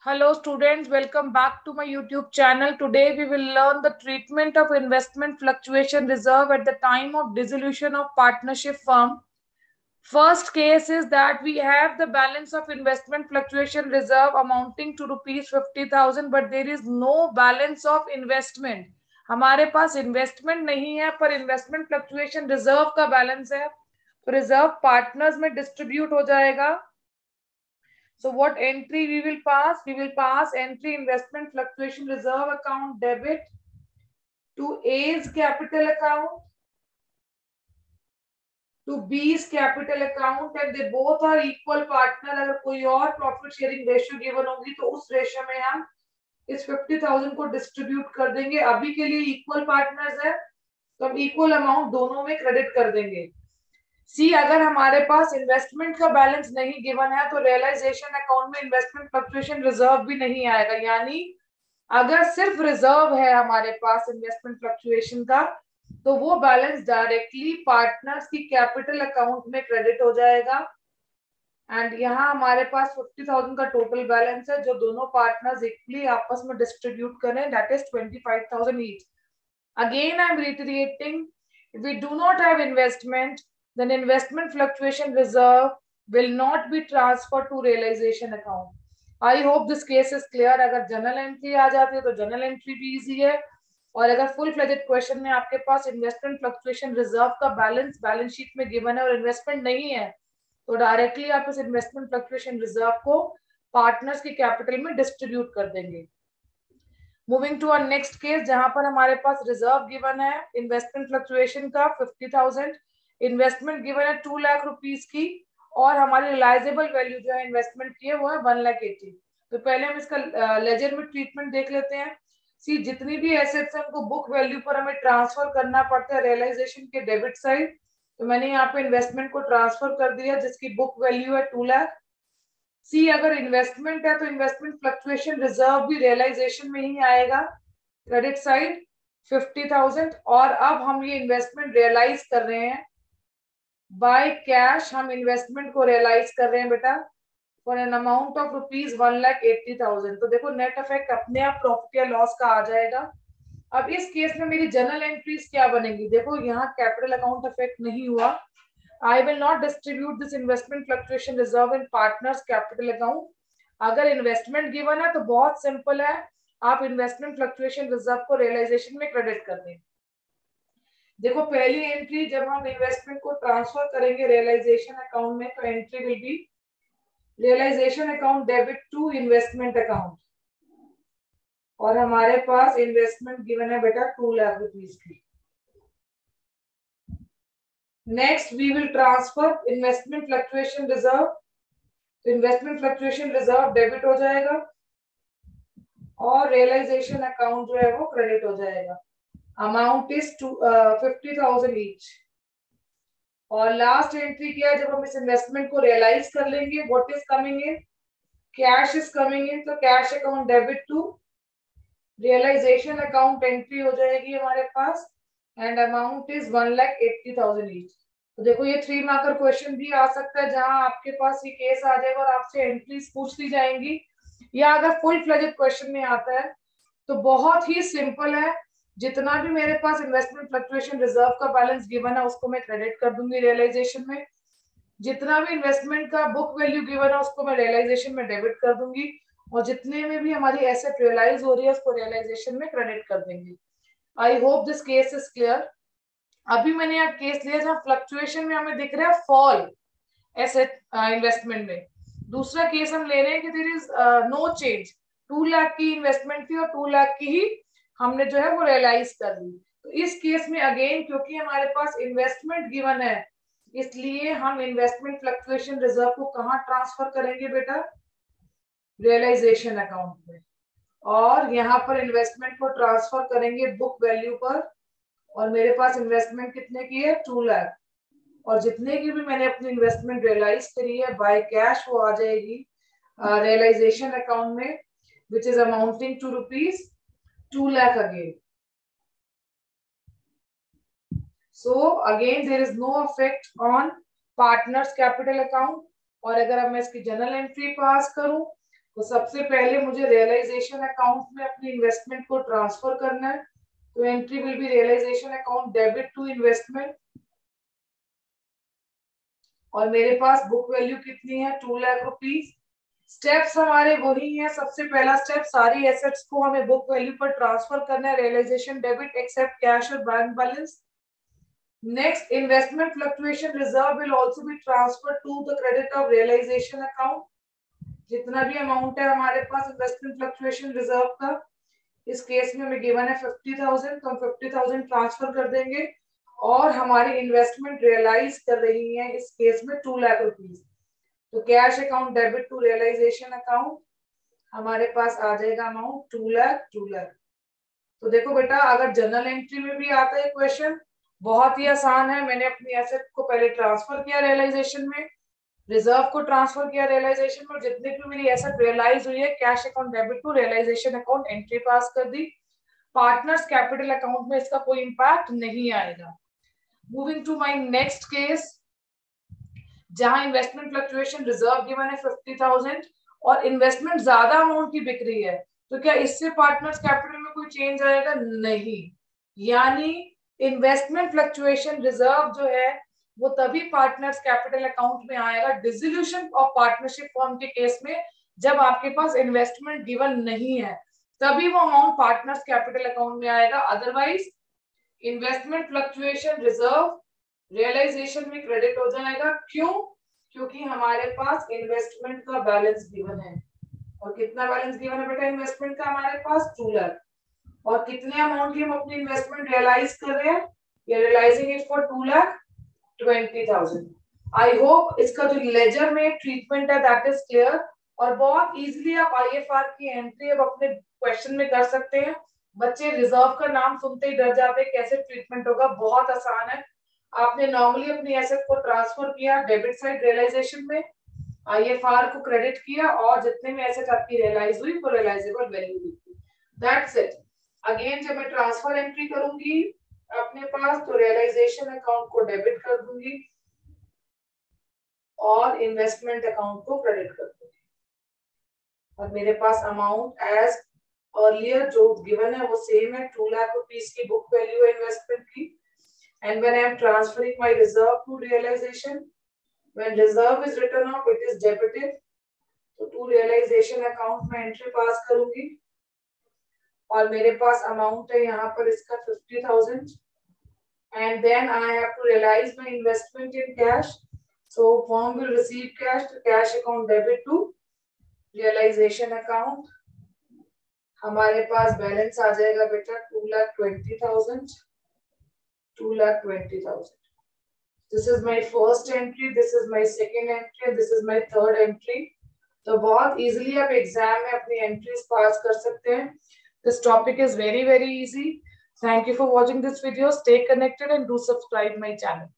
Hello students, welcome back to my YouTube channel. Today we will learn the treatment of investment fluctuation reserve at the time of dissolution of partnership firm. First case is that we have the balance of investment fluctuation reserve amounting to rupees 50,000 but there is no balance of investment. हमारे पास investment नहीं है पर investment fluctuation reserve का balance है, तो reserve partners में distribute हो जाएगा. So what entry we will pass? We will pass entry investment fluctuation reserve account debit to A's capital account to B's capital account and they both are equal partner. अगर कोई और profit sharing ratio given होगी तो उस ratio में हम इस 50,000 को distribute कर देंगे. अभी के लिए equal partners है तो हम equal amount दोनों में credit कर देंगे. सी अगर हमारे पास इन्वेस्टमेंट का बैलेंस नहीं गिवन है तो रियलाइजेशन अकाउंट में इन्वेस्टमेंट फ्लक्चुएशन रिजर्व भी नहीं आएगा. यानी अगर सिर्फ रिजर्व है हमारे पास इन्वेस्टमेंट फ्लक्चुएशन का तो वो बैलेंस डायरेक्टली पार्टनर्स की कैपिटल अकाउंट में क्रेडिट हो जाएगा. एंड यहाँ हमारे पास 50,000 का टोटल बैलेंस है जो दोनों पार्टनर्स इक्वली आपस में डिस्ट्रीब्यूट करें, that is 25,000 each. Again I am reiterating, if we do not have investment, then investment fluctuation reserve will not be transferred to realization account. I hope this case is clear. अगर journal entry आ जाती है तो journal entry भी easy है, और अगर full fledged question में आपके पास investment fluctuation reserve का balance sheet में given है और investment नहीं है तो directly आप इस investment fluctuation reserve को partners की capital में distribute कर देंगे. Moving to our next case जहां पर हमारे पास रिजर्व गिवन है इन्वेस्टमेंट फ्लक्चुएशन का 50,000, इन्वेस्टमेंट गिवन है 2 लाख रुपीस की और हमारी रिलाइजेबल वैल्यू जो है इन्वेस्टमेंट की है वो है 1,80,000. तो पहले हम इसका लेजर में ट्रीटमेंट देख लेते हैं. सी जितनी भी एसेट्स है उनको बुक वैल्यू पर हमें ट्रांसफर करना पड़ता है रियलाइजेशन के डेबिट साइड. तो मैंने यहाँ पे इन्वेस्टमेंट को ट्रांसफर कर दिया जिसकी बुक वैल्यू है 2 लाख. सी अगर इन्वेस्टमेंट है तो इन्वेस्टमेंट फ्लक्चुएशन रिजर्व भी रियलाइजेशन में ही आएगा, क्रेडिट साइड 50,000. और अब हम ये इन्वेस्टमेंट रियलाइज कर रहे हैं बाय कैश. हम इन्वेस्टमेंट को रियलाइज कर रहे हैं बेटा for an amount of rupees 1,80,000. तो देखो नेट इफेक्ट अपने आप प्रॉफिट या लॉस का आ जाएगा. अब इस केस में मेरी जनरल एंट्रीज क्या बनेंगी? देखो यहाँ कैपिटल अकाउंट इफेक्ट नहीं हुआ. I will not distribute this investment fluctuation reserve in partners capital account. अगर इन्वेस्टमेंट गिवन है तो बहुत सिंपल है, आप इन्वेस्टमेंट फ्लक्चुएशन रिजर्व को रियलाइजेशन में क्रेडिट कर दें. देखो पहली एंट्री जब हम इन्वेस्टमेंट को ट्रांसफर करेंगे रियलाइजेशन अकाउंट में तो entry will be realisation account debit to investment account और हमारे पास इन्वेस्टमेंट गिवन है बेटा 2 लाख रुपीज की. Next, we will transfer investment fluctuation reserve. तो investment fluctuation reserve debit हो जाएगा और realization account जो है वो credit हो जाएगा. Amount is 50,000 each. और last entry क्या है? जब हम इस investment को realize कर लेंगे, what is coming in? Cash is coming in. तो cash account debit to realization account entry हो जाएगी हमारे पास. And amount is 1,80,000 each. तो देखो ये 3 मार्कर क्वेश्चन भी आ सकता है जहां आपके पास ये केस आ जाएगा और आपसे एंट्रीज पूछ ली जाएंगी, या अगर फुल फ्लेजेड क्वेश्चन में आता है तो बहुत ही सिंपल है. जितना भी मेरे पास इन्वेस्टमेंट फ्लक्चुएशन रिजर्व का बैलेंस गिवन है उसको मैं क्रेडिट कर दूंगी रियलाइजेशन में. जितना भी इन्वेस्टमेंट का बुक वैल्यू गिवन है उसको मैं रियलाइजेशन में डेबिट कर दूंगी और जितने में भी हमारी एसेट रियलाइज हो रही है उसको रियलाइजेशन में क्रेडिट कर देंगे. I hope this case is clear. अभी मैंने यहाँ केस लिया जहाँ फ्लक्चुएशन में हमें दिख रहा है फॉल एसेट इन्वेस्टमेंट में. दूसरा केस हम ले रहे हैं कि there is no change, 2 lakh की इन्वेस्टमेंट थी और 2 लाख की ही हमने जो है वो रियलाइज कर ली. तो इस केस में अगेन क्योंकि हमारे पास इन्वेस्टमेंट गिवन है इसलिए हम इन्वेस्टमेंट फ्लक्चुएशन रिजर्व को कहाँ ट्रांसफर करेंगे बेटा? रियलाइजेशन अकाउंट में. और यहाँ पर इन्वेस्टमेंट को ट्रांसफर करेंगे बुक वैल्यू पर और मेरे पास इन्वेस्टमेंट कितने की है? 2 लाख. और जितने की भी मैंने अपनी इन्वेस्टमेंट रियलाइज करी है बाय कैश वो आ जाएगी रियलाइजेशन अकाउंट में which is amounting to rupees 2 lakh again. So again there is no effect on partners capital account. और अगर अब मैं इसकी जनरल एंट्री पास करूं तो सबसे पहले मुझे रियलाइजेशन अकाउंट में अपनी इन्वेस्टमेंट को ट्रांसफर करना है। तो entry will be realisation account debit to investment, और मेरे पास बुक वैल्यू कितनी है 2 लाख रुपीज। स्टेप्स हमारे वही हैं। सबसे पहला स्टेप, सारी एसेट्स को हमें बुक वैल्यू पर ट्रांसफर करना है, रियलाइजेशन डेबिट एक्सेप्ट कैश और bank balance. Next, investment fluctuation reserve will also be transferred to the credit of realisation account. जितना भी अमाउंट है हमारे पास इन्वेस्टमेंट फ्लक्चुएशन रिजर्व का, इस केस में हमें गिवन है 50,000, तो हम 50,000 ट्रांसफर कर देंगे। और हमारी इन्वेस्टमेंट रियलाइज कर रही है इस केस में 2 लाख रुपीज। तो cash account debit to realisation account, हमारे पास आ जाएगा अमाउंट 2 लाख 2 लाख। तो देखो बेटा, अगर जनरल एंट्री में भी आता है क्वेश्चन, बहुत ही आसान है। मैंने अपनी एसेट को पहले ट्रांसफर किया रियलाइजेशन में, रिजर्व को ट्रांसफर किया रियलाइजेशन में, जितने भी मेरी एसेट रियलाइज हुई है cash account debit to realisation account entry pass कर दी। पार्टनर्स कैपिटल अकाउंट में इसका कोई इंपैक्ट नहीं आएगा। Moving to my next case, जहां इन्वेस्टमेंट फ्लक्चुएशन रिजर्व गिवन है 50,000 और इन्वेस्टमेंट ज्यादा अमाउंट की बिक रही है, तो क्या इससे पार्टनर्स कैपिटल में कोई चेंज आएगा? नहीं। यानी इन्वेस्टमेंट फ्लक्चुएशन रिजर्व जो है वो तभी पार्टनर्स कैपिटल अकाउंट में आएगा डिसोल्यूशन ऑफ पार्टनरशिप फॉर्म के केस में, जब आपके पास इन्वेस्टमेंट गिवन नहीं है, तभी वो अमाउंट पार्टनर्स कैपिटल अकाउंट में आएगा। Otherwise investment fluctuation reserve realisation में क्रेडिट हो जाएगा। क्यों? क्योंकि हमारे पास इन्वेस्टमेंट का बैलेंस गिवन है। और कितना बैलेंस गिवन है बेटा इन्वेस्टमेंट का? हमारे पास 2 लाख। और कितने अमाउंट की हम अपनी इन्वेस्टमेंट रियलाइज कर रहे हैं? ये realising it for 2,20,000। I hope इसका जो लेजर में ट्रीटमेंट है दैट इज क्लियर। और बहुत इजीली आप आईएफआर की एंट्री अब अपने क्वेश्चन में कर सकते हैं। बच्चे रिजर्व का नाम सुनते ही डर जाते हैं, कैसे ट्रीटमेंट होगा? बहुत आसान है। आपने नॉर्मली अपनी एसेट को ट्रांसफर किया डेबिट साइड रियलाइजेशन में, आईएफआर को क्रेडिट किया, और जितने भी एसेट आपकी रियलाइज हुई वो रियलाइजेबल वैल्यू लिखी। That's it. अगेन जब मैं ट्रांसफर एंट्री करूंगी अपने पास, तो रियलाइजेशन अकाउंट को डेबिट कर दूंगी और इन्वेस्टमेंट अकाउंट को क्रेडिट कर दूंगी। और मेरे पास अमाउंट एज अर्लियर जो गिवन है वो सेम है, 2 लाख रुपीस की बुक वैल्यू है इन्वेस्टमेंट की। And when I am transferring my reserve to realization, when reserve is written off, it is debited. तो to realization account में entry pass करूंगी और मेरे पास अमाउंट है यहाँ पर इसका 50,000, and then I have to realize my investment in cash. So firm will receive cash, to cash account debit to realization account. हमारे पास बैलेंस आ जाएगा बेटा 2,20,000, 2,20,000. This is my first entry, this is my second entry, and this is my third entry. तो बहुत easily आप exam में अपनी entries pass कर सकते हैं। This topic is very easy. Thank you for watching this video. Stay connected and do subscribe my channel.